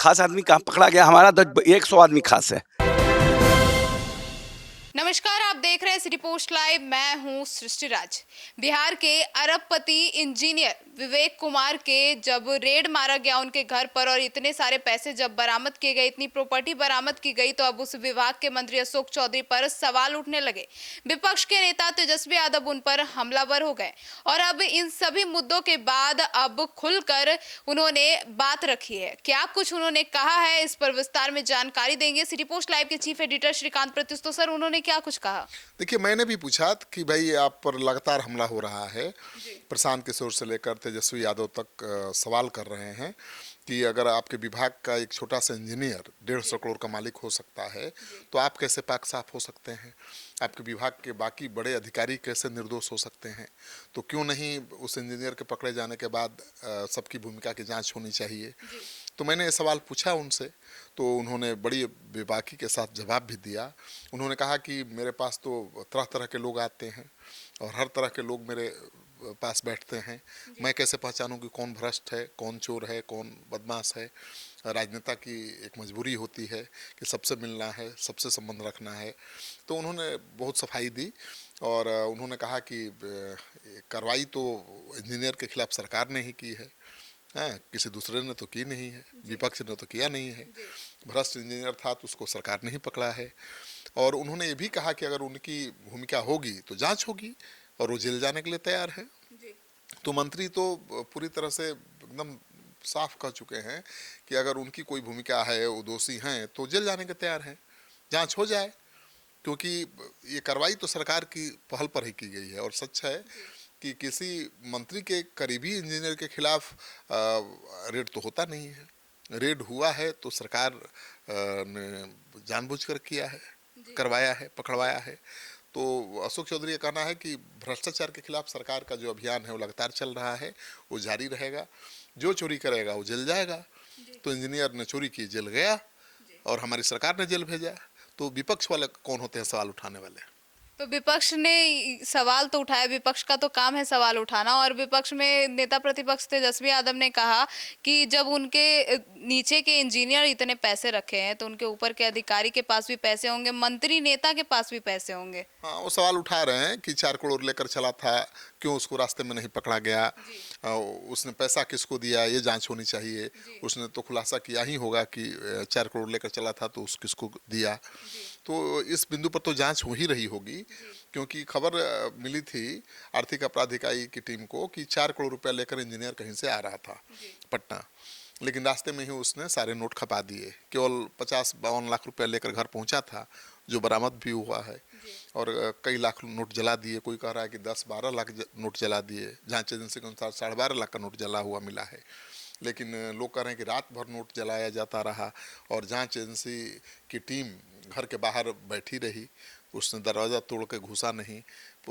खास आदमी कहाँ पकड़ा गया? हमारा तो 100 आदमी खास है। नमस्कार, आप देख रहे हैं सिटी पोस्ट लाइव। मैं हूं सृष्टि राज। बिहार के अरबपति इंजीनियर विवेक कुमार के जब रेड मारा गया उनके घर पर और इतने सारे पैसे जब बरामद किए गए, इतनी प्रॉपर्टी बरामद की गई, तो अब उस विभाग के मंत्री अशोक चौधरी पर सवाल उठने लगे। विपक्ष के नेता तेजस्वी यादव उन पर हमलावर हो गए और अब इन सभी मुद्दों के बाद अब खुलकर उन्होंने बात रखी है। क्या कुछ उन्होंने कहा है, इस पर विस्तार में जानकारी देंगे सिटी पोस्ट लाइव के चीफ एडिटर श्रीकांत प्रत्युष। तो सर, उन्होंने क्या कुछ कहा? देखिए, मैंने भी पूछा कि भाई आप पर लगातार हमला हो रहा है। जी। प्रशांत किशोर से लेकर तेजस्वी यादव तक सवाल कर रहे हैं कि अगर आपके विभाग का एक छोटा सा इंजीनियर 150 करोड़ का मालिक हो सकता है तो आप कैसे पाक साफ हो सकते हैं? आपके विभाग के बाकी बड़े अधिकारी कैसे निर्दोष हो सकते हैं? तो क्यों नहीं उस इंजीनियर के पकड़े जाने के बाद सबकी भूमिका की जांच होनी चाहिए? तो मैंने ये सवाल पूछा उनसे, तो उन्होंने बड़ी बेबाकी के साथ जवाब भी दिया। उन्होंने कहा कि मेरे पास तो तरह तरह के लोग आते हैं और हर तरह के लोग मेरे पास बैठते हैं। मैं कैसे पहचानूं कि कौन भ्रष्ट है, कौन चोर है, कौन बदमाश है? राजनेता की एक मजबूरी होती है कि सबसे मिलना है, सबसे संबंध रखना है। तो उन्होंने बहुत सफाई दी और उन्होंने कहा कि कार्रवाई तो इंजीनियर के खिलाफ सरकार ने ही की है, हाँ, किसी दूसरे ने तो की नहीं है, विपक्ष ने तो किया नहीं है। भ्रष्ट इंजीनियर था तो उसको सरकार ने ही पकड़ा है। और उन्होंने ये भी कहा कि अगर उनकी भूमिका होगी तो जांच होगी और वो जेल जाने के लिए तैयार है। तो मंत्री तो पूरी तरह से एकदम साफ कह चुके हैं कि अगर उनकी कोई भूमिका है, वो दोषी हैं, तो जेल जाने के तैयार हैं, जांच हो जाए। क्योंकि ये कार्रवाई तो सरकार की पहल पर ही की गई है और सच है कि किसी मंत्री के करीबी इंजीनियर के खिलाफ रेड तो होता नहीं है। रेड हुआ है तो सरकार ने जानबूझकर किया है, करवाया है, पकड़वाया है। तो अशोक चौधरी का कहना है कि भ्रष्टाचार के खिलाफ सरकार का जो अभियान है वो लगातार चल रहा है, वो जारी रहेगा। जो चोरी करेगा वो जेल जाएगा। तो इंजीनियर ने चोरी की, जेल गया, और हमारी सरकार ने जेल भेजा। तो विपक्ष वाले कौन होते हैं सवाल उठाने वाले? तो विपक्ष ने सवाल तो उठाया, विपक्ष का तो काम है सवाल उठाना। और विपक्ष में नेता प्रतिपक्ष तेजस्वी यादव ने कहा कि जब उनके नीचे के इंजीनियर इतने पैसे रखे हैं तो उनके ऊपर के अधिकारी के पास भी पैसे होंगे, मंत्री नेता के पास भी पैसे होंगे। हाँ, वो सवाल उठा रहे हैं कि 4 करोड़ लेकर चला था, क्यों उसको रास्ते में नहीं पकड़ा गया? उसने पैसा किसको दिया, ये जांच होनी चाहिए। उसने तो खुलासा किया ही होगा कि 4 करोड़ लेकर चला था तो उस किसको दिया। तो इस बिंदु पर तो जांच हो ही रही होगी, क्योंकि खबर मिली थी आर्थिक अपराध इकाई की टीम को कि 4 करोड़ रुपया लेकर इंजीनियर कहीं से आ रहा था पटना, लेकिन रास्ते में ही उसने सारे नोट खपा दिए। केवल 50-52 लाख रुपया लेकर घर पहुंचा था, जो बरामद भी हुआ है। और कई लाख नोट जला दिए। कोई कह रहा है कि 10-12 लाख नोट जला दिए। जांच एजेंसी के अनुसार 12.5 लाख का नोट जला हुआ मिला है। लेकिन लोग कह रहे हैं कि रात भर नोट जलाया जाता रहा और जांच एजेंसी की टीम घर के बाहर बैठी रही, उसने दरवाज़ा तोड़ के घुसा नहीं,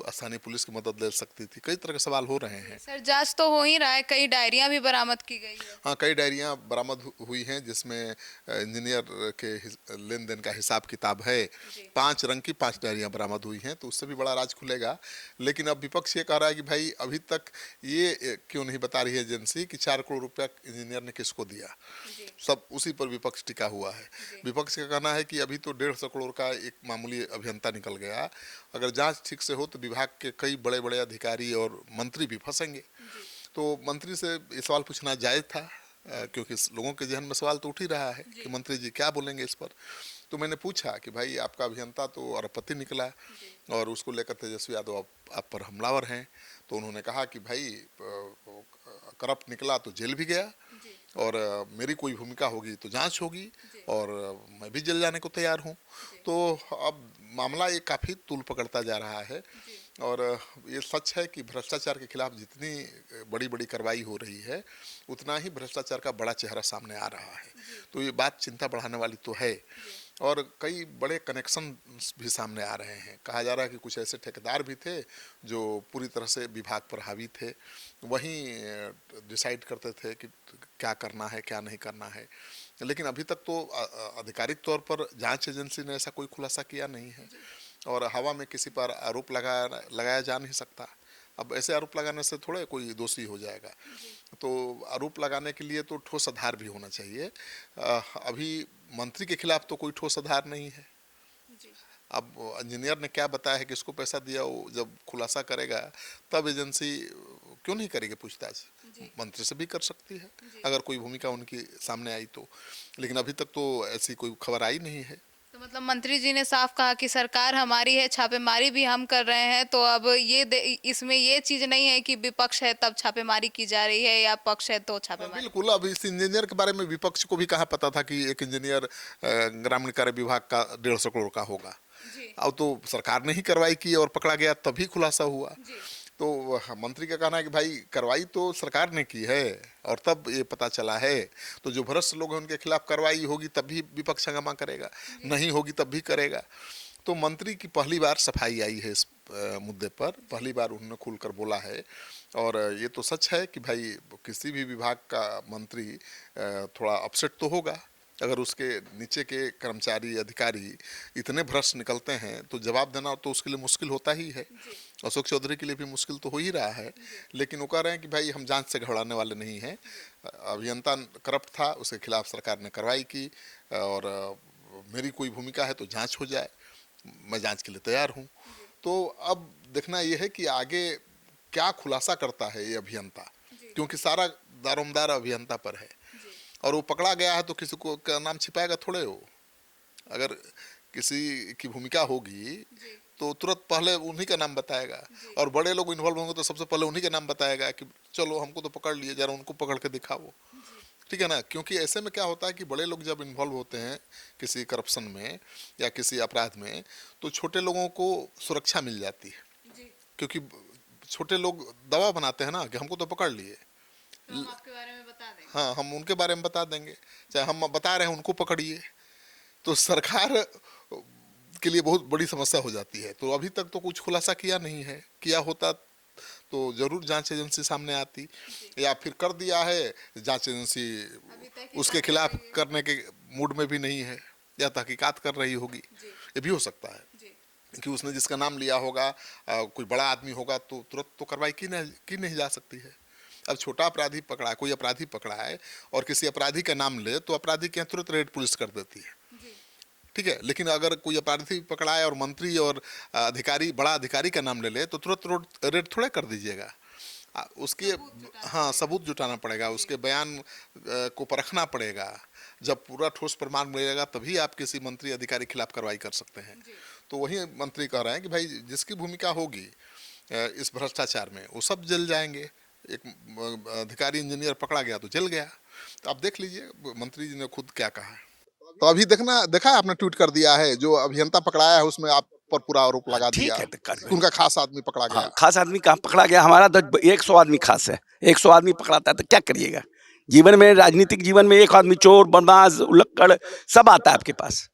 स्थानीय पुलिस की मदद ले सकती थी। कई तरह के सवाल हो रहे हैं। सर, जांच तो हो ही रहा है, कई डायरियां भी बरामद की गई है। हाँ, कई डायरियां बरामद हुई हैं जिसमें इंजीनियर के लेन देन का हिसाब किताब है। 5 रंग की 5 डायरियां बरामद हुई हैं, तो उससे भी बड़ा राज खुलेगा। लेकिन अब विपक्ष ये कह रहा है कि भाई अभी तक ये क्यों नहीं बता रही है एजेंसी कि 4 करोड़ रुपया इंजीनियर ने किसको दिया। सब उसी पर विपक्ष टिका हुआ है। विपक्ष का कहना है कि अभी तो 150 करोड़ का एक मामूली अभियंता निकल गया, अगर जांच ठीक से हो तो विभाग के कई बड़े बड़े अधिकारी और मंत्री भी फंसेंगे। तो मंत्री से ये सवाल पूछना जायज़ था, क्योंकि लोगों के जहन में सवाल तो उठ ही रहा है कि मंत्री जी क्या बोलेंगे इस पर। तो मैंने पूछा कि भाई आपका अभियंता तो अरबपति निकला और उसको लेकर तेजस्वी यादव आप पर हमलावर हैं। तो उन्होंने कहा कि भाई करप्ट निकला तो जेल भी गया और मेरी कोई भूमिका होगी तो जांच होगी और मैं भी जेल जाने को तैयार हूँ। तो अब मामला ये काफ़ी तूल पकड़ता जा रहा है और ये सच है कि भ्रष्टाचार के खिलाफ जितनी बड़ी बड़ी कार्रवाई हो रही है उतना ही भ्रष्टाचार का बड़ा चेहरा सामने आ रहा है। तो ये बात चिंता बढ़ाने वाली तो है। और कई बड़े कनेक्शन भी सामने आ रहे हैं। कहा जा रहा है कि कुछ ऐसे ठेकेदार भी थे जो पूरी तरह से विभाग पर हावी थे, वहीं डिसाइड करते थे कि क्या करना है क्या नहीं करना है। लेकिन अभी तक तो आधिकारिक तौर पर जांच एजेंसी ने ऐसा कोई खुलासा किया नहीं है और हवा में किसी पर आरोप लगाया जा नहीं सकता। अब ऐसे आरोप लगाने से थोड़ा कोई दोषी हो जाएगा। तो आरोप लगाने के लिए तो ठोस आधार भी होना चाहिए। अभी मंत्री के खिलाफ तो कोई ठोस आधार नहीं है। अब इंजीनियर ने क्या बताया है, किसको पैसा दिया, वो जब खुलासा करेगा तब एजेंसी क्यों नहीं करेगी पूछताछ। मंत्री से भी कर सकती है अगर कोई भूमिका उनकी सामने आई तो, लेकिन अभी तक तो ऐसी कोई खबर आई नहीं है। तो मतलब मंत्री जी ने साफ कहा कि सरकार हमारी है, छापेमारी भी हम कर रहे हैं, तो अब इसमें ये चीज नहीं है कि विपक्ष है तब छापेमारी की जा रही है या पक्ष है तो छापेमारी। बिल्कुल, अब इस इंजीनियर के बारे में विपक्ष को भी कहाँ पता था कि एक इंजीनियर ग्रामीण कार्य विभाग का 150 करोड़ का होगा। अब तो सरकार ने ही कार्रवाई की और पकड़ा गया, तभी खुलासा हुआ। तो मंत्री का कहना है कि भाई कार्रवाई तो सरकार ने की है और तब ये पता चला है। तो जो भ्रष्ट लोग हैं उनके खिलाफ कार्रवाई होगी तब भी विपक्ष हंगामा करेगा, नहीं होगी तब भी करेगा। तो मंत्री की पहली बार सफाई आई है इस मुद्दे पर, पहली बार उन्होंने खुलकर बोला है। और ये तो सच है कि भाई किसी भी विभाग का मंत्री थोड़ा अपसेट तो होगा। अगर उसके नीचे के कर्मचारी अधिकारी इतने भ्रष्ट निकलते हैं तो जवाब देना तो उसके लिए मुश्किल होता ही है। अशोक चौधरी के लिए भी मुश्किल तो हो ही रहा है, लेकिन वो कह रहे हैं कि भाई हम जांच से घबराने वाले नहीं हैं। अभियंता करप्ट था, उसके खिलाफ सरकार ने कार्रवाई की और मेरी कोई भूमिका है तो जांच हो जाए, मैं जांच के लिए तैयार हूँ। तो अब देखना यह है कि आगे क्या खुलासा करता है ये अभियंता, क्योंकि सारा दारोमदार अभियंता पर है और वो पकड़ा गया है तो किसी को का नाम छिपाएगा थोड़े हो। अगर किसी की भूमिका होगी तो तुरंत पहले उन्हीं का नाम बताएगा, और बड़े लोग इन्वॉल्व होंगे तो सबसे पहले उन्हीं का नाम बताएगा कि चलो हमको तो पकड़ लिए, जरा उनको पकड़ के दिखाओ। ठीक है ना, क्योंकि ऐसे में क्या होता है कि बड़े लोग जब इन्वॉल्व होते हैं किसी करप्शन में या किसी अपराध में तो छोटे लोगों को सुरक्षा मिल जाती है, क्योंकि छोटे लोग दबाव बनाते हैं ना कि हमको तो पकड़ लिए, तो हम आपके बारे में बता देंगे। हाँ हम उनके बारे में बता देंगे, चाहे हम बता रहे हैं उनको पकड़िए। तो सरकार के लिए बहुत बड़ी समस्या हो जाती है। तो अभी तक तो कुछ खुलासा किया नहीं है, किया होता तो जरूर जांच एजेंसी सामने आती, या फिर कर दिया है जांच एजेंसी उसके खिलाफ करने के मूड में भी नहीं है या तहकीकात कर रही होगी, ये भी हो सकता है कि उसने जिसका नाम लिया होगा कोई बड़ा आदमी होगा तो तुरंत तो कार्रवाई की नहीं जा सकती है। अब छोटा अपराधी पकड़ा है, कोई अपराधी पकड़ा है और किसी अपराधी का नाम ले तो अपराधी के यहाँ तुरंत रेड पुलिस कर देती है, ठीक है। लेकिन अगर कोई अपराधी पकड़ा है और मंत्री और अधिकारी, बड़ा अधिकारी का नाम ले ले तो तुरंत रेड थोड़ा कर दीजिएगा। उसके हाँ सबूत जुटाना पड़ेगा, उसके बयान को परखना पड़ेगा। जब पूरा ठोस प्रमाण मिलेगा तभी आप किसी मंत्री अधिकारी के खिलाफ कार्रवाई कर सकते हैं। तो वही मंत्री कह रहे हैं कि भाई जिसकी भूमिका होगी इस भ्रष्टाचार में वो सब जल जाएंगे। एक अधिकारी इंजीनियर पकड़ा गया तो जल गया। तो आप देख लीजिए मंत्री जी ने खुद क्या कहा है। तो अभी देखा आपने ट्वीट कर दिया है, जो अभियंता पकड़ाया है उसमें आप पर पूरा आरोप लगा ठीक दिया है, तो कर लो। उनका खास आदमी पकड़ा गया। हाँ, खास आदमी कहाँ पकड़ा गया, हमारा तो 100 आदमी खास है। 100 आदमी पकड़ाता है तो क्या करिएगा। जीवन में, राजनीतिक जीवन में एक आदमी चोर, बदमाश, उल्लक्कड़ सब आता है आपके पास।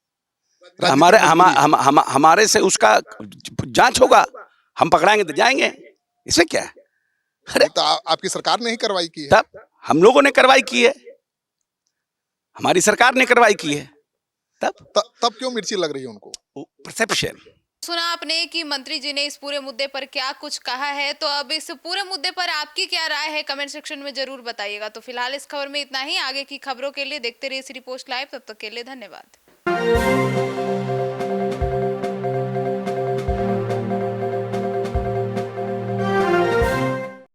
हमारे से उसका जांच होगा, हम पकड़ाएंगे तो जाएंगे, इसमें क्या है। अरे तो आपकी सरकार ने ही कार्रवाई की है। तब हम लोगों ने कार्रवाई की है, हमारी सरकार ने कार्रवाई की है। तब क्यों मिर्ची लग रही है उनको। परसेप्शन। सुना आपने कि मंत्री जी ने इस पूरे मुद्दे पर क्या कुछ कहा है, तो अब इस पूरे मुद्दे पर आपकी क्या राय है कमेंट सेक्शन में जरूर बताइएगा। तो फिलहाल इस खबर में इतना ही। आगे की खबरों के लिए देखते रहिए सिटी पोस्ट लाइव। तब तक के लिए धन्यवाद।